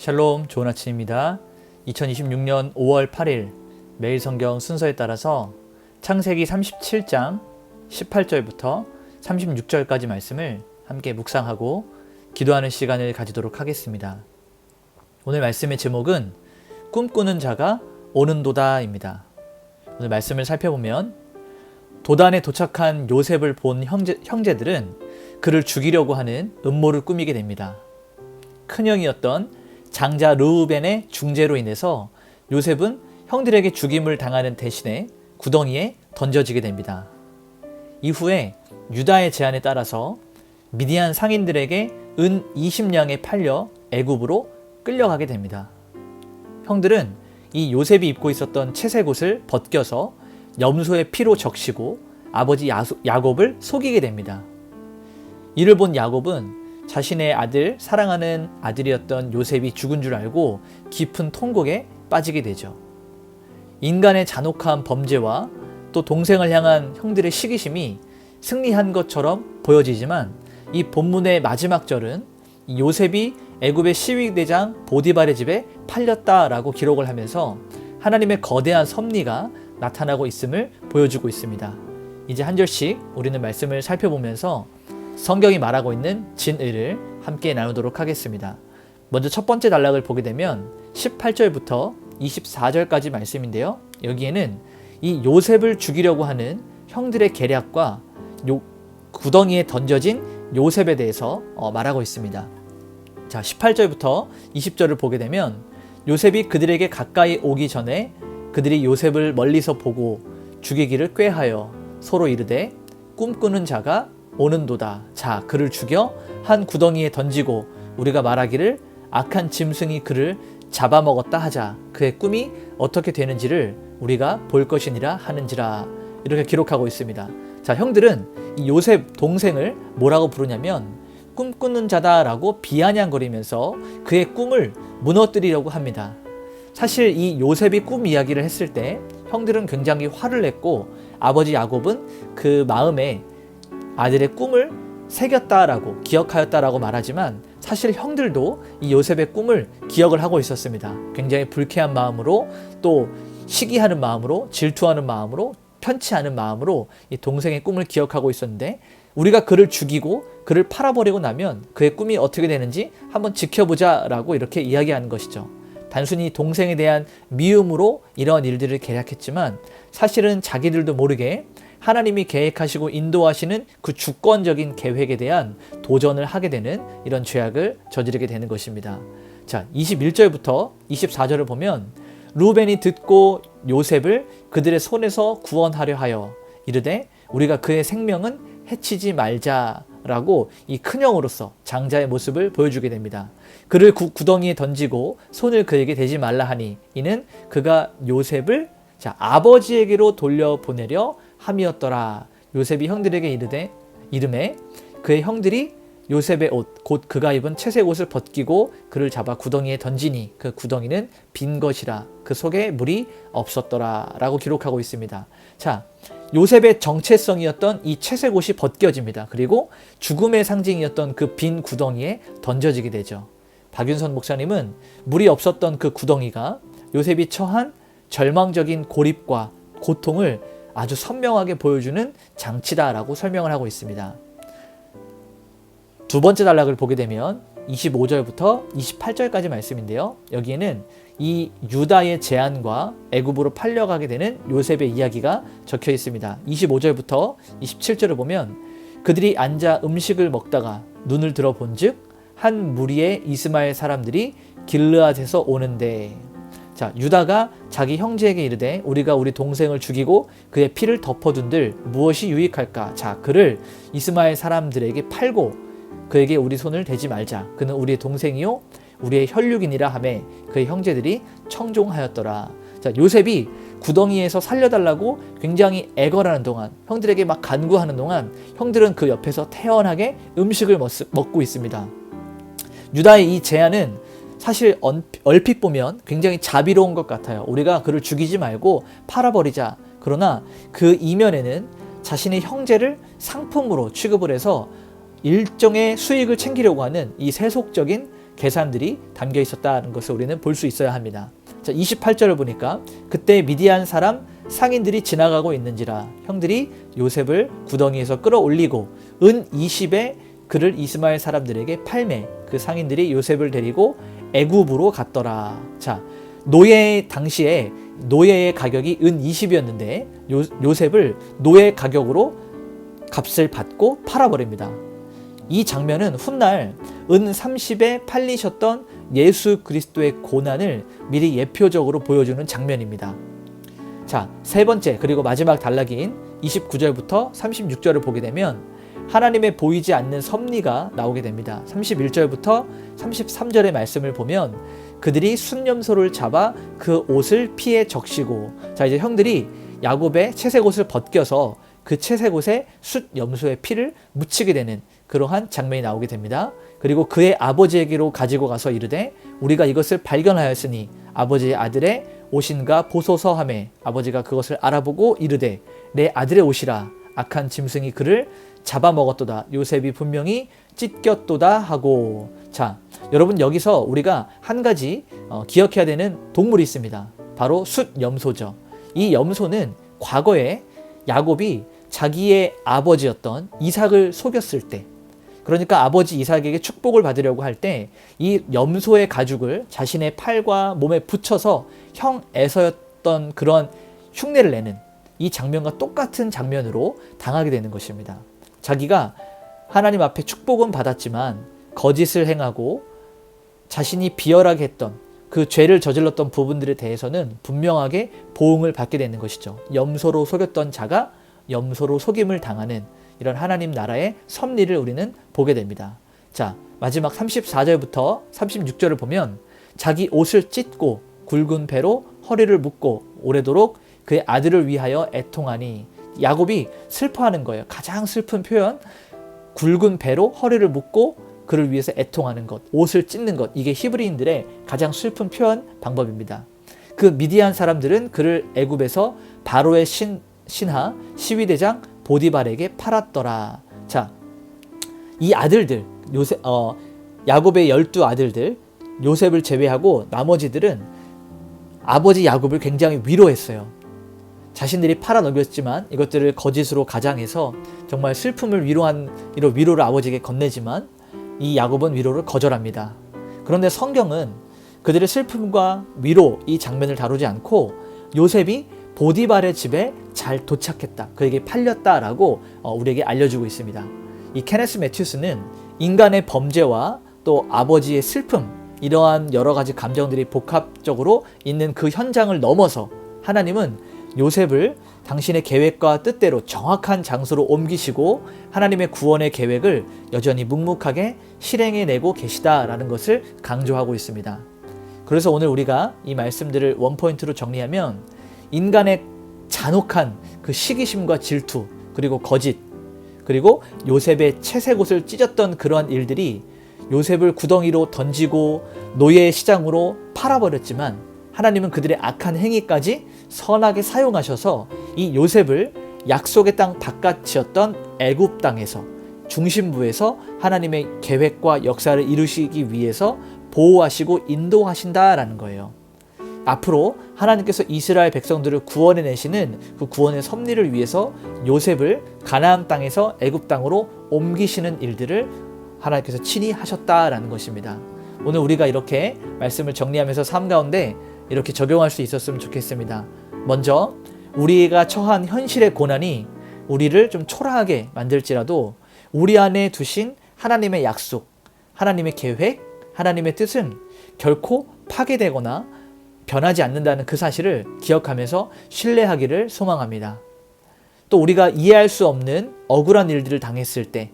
샬롬, 좋은 아침입니다. 2026년 5월 8일 매일 성경 순서에 따라서 창세기 37장 18절부터 36절까지 말씀을 함께 묵상하고 기도하는 시간을 가지도록 하겠습니다. 오늘 말씀의 제목은 꿈꾸는 자가 오는도다입니다. 오늘 말씀을 살펴보면 도단에 도착한 요셉을 본 형제들은 그를 죽이려고 하는 음모를 꾸미게 됩니다. 큰형이었던 장자 르우벤의 중재로 인해서 요셉은 형들에게 죽임을 당하는 대신에 구덩이에 던져지게 됩니다. 이후에 유다의 제안에 따라서 미디안 상인들에게 은 20냥에 팔려 애굽으로 끌려가게 됩니다. 형들은 이 요셉이 입고 있었던 채색 옷을 벗겨서 염소의 피로 적시고 아버지 야곱을 속이게 됩니다. 이를 본 야곱은 자신의 사랑하는 아들이었던 요셉이 죽은 줄 알고 깊은 통곡에 빠지게 되죠. 인간의 잔혹한 범죄와 또 동생을 향한 형들의 시기심이 승리한 것처럼 보여지지만 이 본문의 마지막 절은 요셉이 애굽의 시위대장 보디발의 집에 팔렸다라고 기록을 하면서 하나님의 거대한 섭리가 나타나고 있음을 보여주고 있습니다. 이제 한 절씩 우리는 말씀을 살펴보면서 성경이 말하고 있는 진의를 함께 나누도록 하겠습니다. 먼저 첫 번째 단락을 보게 되면 18절부터 24절까지 말씀인데요. 여기에는 이 요셉을 죽이려고 하는 형들의 계략과 구덩이에 던져진 요셉에 대해서 말하고 있습니다. 자, 18절부터 20절을 보게 되면 요셉이 그들에게 가까이 오기 전에 그들이 요셉을 멀리서 보고 죽이기를 꾀하여 서로 이르되 꿈꾸는 자가 오는도다. 자, 그를 죽여 한 구덩이에 던지고 우리가 말하기를 악한 짐승이 그를 잡아먹었다 하자. 그의 꿈이 어떻게 되는지를 우리가 볼 것이니라 하는지라. 이렇게 기록하고 있습니다. 자, 형들은 이 요셉 동생을 뭐라고 부르냐면 꿈꾸는 자다라고 비아냥거리면서 그의 꿈을 무너뜨리려고 합니다. 사실 이 요셉이 꿈 이야기를 했을 때 형들은 굉장히 화를 냈고 아버지 야곱은 그 마음에 아들의 꿈을 새겼다라고 기억하였다라고 말하지만 사실 형들도 이 요셉의 꿈을 기억을 하고 있었습니다. 굉장히 불쾌한 마음으로 또 시기하는 마음으로 질투하는 마음으로 편치 않은 마음으로 이 동생의 꿈을 기억하고 있었는데 우리가 그를 죽이고 그를 팔아버리고 나면 그의 꿈이 어떻게 되는지 한번 지켜보자라고 이렇게 이야기하는 것이죠. 단순히 동생에 대한 미움으로 이러한 일들을 계략했지만 사실은 자기들도 모르게 하나님이 계획하시고 인도하시는 그 주권적인 계획에 대한 도전을 하게 되는 이런 죄악을 저지르게 되는 것입니다. 자, 21절부터 24절을 보면 루벤이 듣고 요셉을 그들의 손에서 구원하려 하여 이르되 우리가 그의 생명은 해치지 말자라고 이 큰형으로서 장자의 모습을 보여주게 됩니다. 그를 구덩이에 던지고 손을 그에게 대지 말라 하니 이는 그가 요셉을 아버지에게로 돌려보내려 함이었더라. 요셉이 형들에게 이르매 그의 형들이 요셉의 옷 곧 그가 입은 채색 옷을 벗기고 그를 잡아 구덩이에 던지니 그 구덩이는 빈 것이라 그 속에 물이 없었더라 라고 기록하고 있습니다. 자, 요셉의 정체성이었던 이 채색 옷이 벗겨집니다. 그리고 죽음의 상징이었던 그 빈 구덩이에 던져지게 되죠. 박윤선 목사님은 물이 없었던 그 구덩이가 요셉이 처한 절망적인 고립과 고통을 아주 선명하게 보여주는 장치다라고 설명을 하고 있습니다. 두 번째 단락을 보게 되면 25절부터 28절까지 말씀인데요. 여기에는 이 유다의 제안과 애굽으로 팔려가게 되는 요셉의 이야기가 적혀 있습니다. 25절부터 27절을 보면 그들이 앉아 음식을 먹다가 눈을 들어본즉 한 무리의 이스마엘 사람들이 길르앗에서 오는데 자, 유다가 자기 형제에게 이르되 우리가 우리 동생을 죽이고 그의 피를 덮어둔들 무엇이 유익할까? 자, 그를 이스마엘 사람들에게 팔고 그에게 우리 손을 대지 말자. 그는 우리의 동생이요 우리의 혈육이니라 하매 그의 형제들이 청종하였더라. 자, 요셉이 구덩이에서 살려달라고 굉장히 애걸하는 동안 형들에게 막 간구하는 동안 형들은 그 옆에서 태연하게 음식을 먹고 있습니다. 유다의 이 제안은 사실 얼핏 보면 굉장히 자비로운 것 같아요. 우리가 그를 죽이지 말고 팔아버리자. 그러나 그 이면에는 자신의 형제를 상품으로 취급을 해서 일정의 수익을 챙기려고 하는 이 세속적인 계산들이 담겨 있었다는 것을 우리는 볼 수 있어야 합니다. 자, 28절을 보니까 그때 미디안 사람 상인들이 지나가고 있는지라 형들이 요셉을 구덩이에서 끌어올리고 은 20에 그를 이스마엘 사람들에게 팔매 그 상인들이 요셉을 데리고 애굽으로 갔더라. 자, 노예 당시에 노예의 가격이 은 20이었는데 요셉을 노예 가격으로 값을 받고 팔아버립니다. 이 장면은 훗날 은 30에 팔리셨던 예수 그리스도의 고난을 미리 예표적으로 보여주는 장면입니다. 자, 세 번째 그리고 마지막 단락인 29절부터 36절을 보게 되면 하나님의 보이지 않는 섭리가 나오게 됩니다. 31절부터 33절의 말씀을 보면 그들이 숫염소를 잡아 그 옷을 피에 적시고, 자, 이제 형들이 야곱의 채색 옷을 벗겨서 그 채색 옷에 숫염소의 피를 묻히게 되는 그러한 장면이 나오게 됩니다. 그리고 그의 아버지에게로 가지고 가서 이르되 우리가 이것을 발견하였으니 아버지의 아들의 옷인가 보소서 하매 아버지가 그것을 알아보고 이르되 내 아들의 옷이라 악한 짐승이 그를 잡아먹었도다. 요셉이 분명히 찢겼도다 하고. 자, 여러분 여기서 우리가 한 가지 기억해야 되는 동물이 있습니다. 바로 숫염소죠. 이 염소는 과거에 야곱이 자기의 아버지였던 이삭을 속였을 때, 그러니까 아버지 이삭에게 축복을 받으려고 할 때 이 염소의 가죽을 자신의 팔과 몸에 붙여서 형 에서였던 그런 흉내를 내는 이 장면과 똑같은 장면으로 당하게 되는 것입니다. 자기가 하나님 앞에 축복은 받았지만 거짓을 행하고 자신이 비열하게 했던 그 죄를 저질렀던 부분들에 대해서는 분명하게 보응을 받게 되는 것이죠. 염소로 속였던 자가 염소로 속임을 당하는 이런 하나님 나라의 섭리를 우리는 보게 됩니다. 자, 마지막 34절부터 36절을 보면 자기 옷을 찢고 굵은 배로 허리를 묶고 오래도록 그의 아들을 위하여 애통하니, 야곱이 슬퍼하는 거예요. 가장 슬픈 표현, 굵은 배로 허리를 묶고 그를 위해서 애통하는 것, 옷을 찢는 것, 이게 히브리인들의 가장 슬픈 표현 방법입니다. 그 미디안 사람들은 그를 애굽에서 바로의 신하 시위대장 보디발에게 팔았더라. 자, 이 아들들 야곱의 12아들들 요셉을 제외하고 나머지들은 아버지 야곱을 굉장히 위로했어요. 자신들이 팔아넘겼지만 이것들을 거짓으로 가장해서 정말 슬픔을 위로한 이런 위로를 아버지에게 건네지만 이 야곱은 위로를 거절합니다. 그런데 성경은 그들의 슬픔과 위로 이 장면을 다루지 않고 요셉이 보디발의 집에 잘 도착했다, 그에게 팔렸다라고 우리에게 알려주고 있습니다. 이 케네스 매튜스는 인간의 범죄와 또 아버지의 슬픔, 이러한 여러 가지 감정들이 복합적으로 있는 그 현장을 넘어서 하나님은 요셉을 당신의 계획과 뜻대로 정확한 장소로 옮기시고 하나님의 구원의 계획을 여전히 묵묵하게 실행해내고 계시다라는 것을 강조하고 있습니다. 그래서 오늘 우리가 이 말씀들을 원포인트로 정리하면 인간의 잔혹한 그 시기심과 질투, 그리고 거짓, 그리고 요셉의 채색 옷을 찢었던 그러한 일들이 요셉을 구덩이로 던지고 노예의 시장으로 팔아버렸지만 하나님은 그들의 악한 행위까지 선하게 사용하셔서 이 요셉을 약속의 땅 바깥이었던 애굽 땅에서 중심부에서 하나님의 계획과 역사를 이루시기 위해서 보호하시고 인도하신다라는 거예요. 앞으로 하나님께서 이스라엘 백성들을 구원해 내시는 그 구원의 섭리를 위해서 요셉을 가나안 땅에서 애굽 땅으로 옮기시는 일들을 하나님께서 친히 하셨다라는 것입니다. 오늘 우리가 이렇게 말씀을 정리하면서 삶 가운데 이렇게 적용할 수 있었으면 좋겠습니다. 먼저 우리가 처한 현실의 고난이 우리를 좀 초라하게 만들지라도 우리 안에 두신 하나님의 약속, 하나님의 계획, 하나님의 뜻은 결코 파괴되거나 변하지 않는다는 그 사실을 기억하면서 신뢰하기를 소망합니다. 또 우리가 이해할 수 없는 억울한 일들을 당했을 때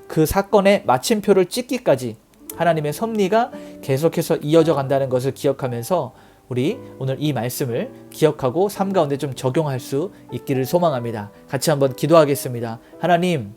그 사건의 마침표를 찍기까지 하나님의 섭리가 계속해서 이어져 간다는 것을 기억하면서 우리 오늘 이 말씀을 기억하고 삶 가운데 좀 적용할 수 있기를 소망합니다. 같이 한번 기도하겠습니다. 하나님,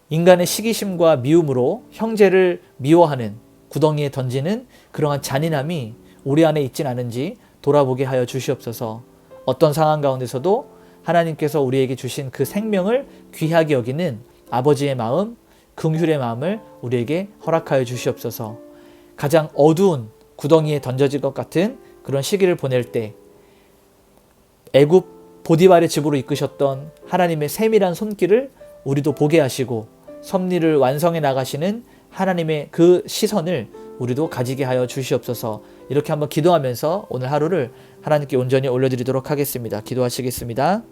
인간의 시기심과 미움으로 형제를 미워하는 구덩이에 던지는 그러한 잔인함이 우리 안에 있진 않은지 돌아보게 하여 주시옵소서. 어떤 상황 가운데서도 하나님께서 우리에게 주신 그 생명을 귀하게 여기는 아버지의 마음, 긍휼의 마음을 우리에게 허락하여 주시옵소서. 가장 어두운 구덩이에 던져질 것 같은 그런 시기를 보낼 때 애굽 보디발의 집으로 이끄셨던 하나님의 세밀한 손길을 우리도 보게 하시고 섭리를 완성해 나가시는 하나님의 그 시선을 우리도 가지게 하여 주시옵소서. 이렇게 한번 기도하면서 오늘 하루를 하나님께 온전히 올려드리도록 하겠습니다. 기도하시겠습니다.